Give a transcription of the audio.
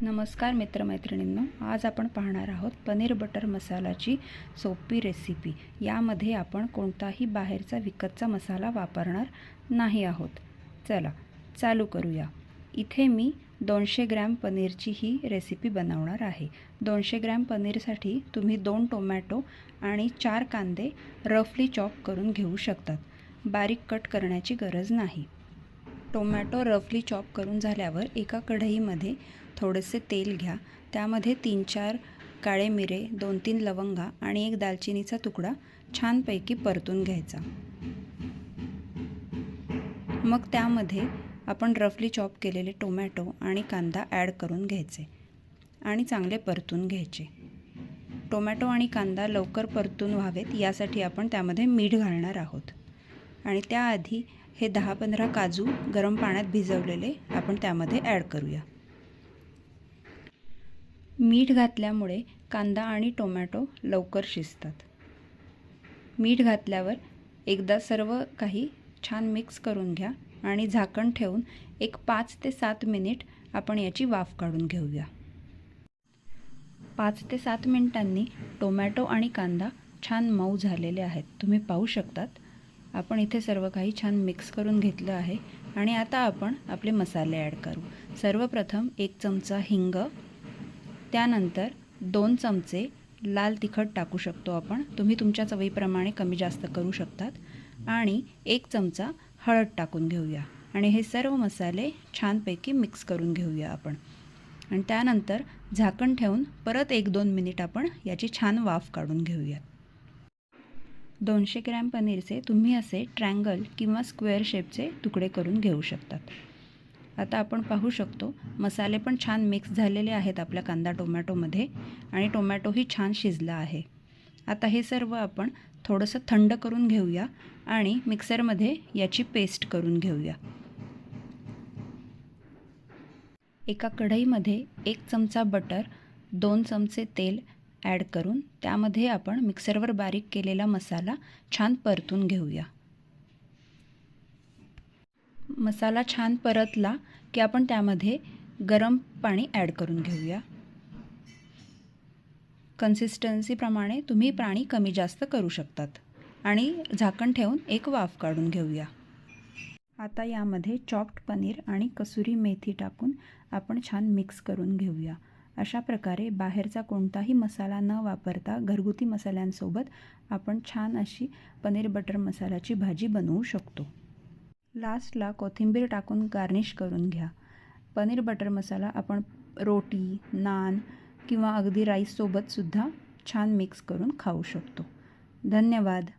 नमस्कार मित्रमैत्रिणींनो, आज आपण पाहणार आहोत पनीर बटर मसालाची सोपी रेसिपी। यामध्ये आपण कोणताही बाहेरचा विकतचा मसाला वापरणार नाही आहोत। चला चालू करूया। इथे मी 200 ग्रॅम पनीरची ही रेसिपी बनवणार आहे। 200 ग्रॅम पनीरसाठी तुम्ही 2 टोमॅटो आणि 4 कांदे रफली चॉप करून घेऊ शकतात। बारीक कट करण्याची गरज नाही। टोमॅटो रफली चॉप करून झाल्यावर एका कढईमध्ये थोडेसे तेल घ्या। त्यामध्ये 3-4 काळे मिरे, 2-3 लवंगा आणि 1 दालचिनीचा तुकडा छानपैकी परतून घ्यायचा। मग त्यामध्ये आपण रफली चॉप केलेले टोमॅटो आणि कांदा ॲड करून घ्यायचे आणि चांगले परतून घ्यायचे। टोमॅटो आणि कांदा लवकर परतून व्हावेत यासाठी आपण त्यामध्ये मीठ घालणार आहोत। आणि त्याआधी हे 10-15 काजू गरम पाण्यात भिजवलेले आपण त्यामध्ये ॲड करूया। मीठ घातल्यामुळे कांदा आणि टोमॅटो लवकर शिजतात। मीठ घातल्यावर एकदा सर्व काही छान मिक्स करून घ्या आणि झाकण ठेवून एक 5 ते 7 मिनिट आपण याची वाफ काढून घेऊया। 5 ते 7 मिनिटांनी टोमॅटो आणि कांदा छान मऊ झालेले आहेत। तुम्ही पाहू शकतात। आपण इथे सर्व काही छान मिक्स करून घेतलं आहे आणि आता आपण आपले मसाले ॲड करू। सर्वप्रथम 1 चमचा हिंग, त्यानंतर 2 चमचे लाल तिखट टाकू शकतो आपण। तुम्ही तुमच्या चवीप्रमाणे कमी जास्त करू शकतात। आणि 1 चमचा हळद टाकून घेऊया आणि हे सर्व मसाले छानपैकी मिक्स करून घेऊया आपण। आणि त्यानंतर झाकण ठेवून परत 1-2 मिनिट आपण याची छान वाफ काढून घेऊया। 200 ग्रॅम पनीरचे तुम्ही असे ट्रायंगल किंवा स्क्वेअर शेपचे तुकडे करून घेऊ शकतात। आता आपण पाहू शकतो मसाले पण छान मिक्स झालेले आहेत आपल्या कांदा टोमॅटोमध्ये आणि टोमॅटोही छान शिजला आहे। आता हे सर्व आपण थोडंसं थंड करून घेऊया आणि मिक्सरमध्ये याची पेस्ट करून घेऊया। एका कढईमध्ये 1 चमचा बटर, 2 चमचे तेल ॲड करून त्यामध्ये आपण मिक्सरवर बारीक केलेला मसाला छान परतून घेऊया। मसाला छान परतला की आपण त्यामध्ये गरम पाणी ॲड करून घेऊया। कन्सिस्टन्सीप्रमाणे तुम्ही पाणी कमी जास्त करू शकतात आणि झाकण ठेवून एक वाफ काढून घेऊया। आता यामध्ये चॉप्ड पनीर आणि कसुरी मेथी टाकून आपण छान मिक्स करून घेऊया। अशा प्रकारे बाहेरचा कोणताही मसाला न वापरता घरगुती मसाल्यांसोबत आपण छान अशी पनीर बटर मसाल्याची भाजी बनवू शकतो। लास्टला कोथिंबीर टाकून गार्निश करून घ्या। पनीर बटर मसाला आपण रोटी, नान किंवा अगदी राईससोबत सुद्धा छान मिक्स करून खाऊ शकतो। धन्यवाद।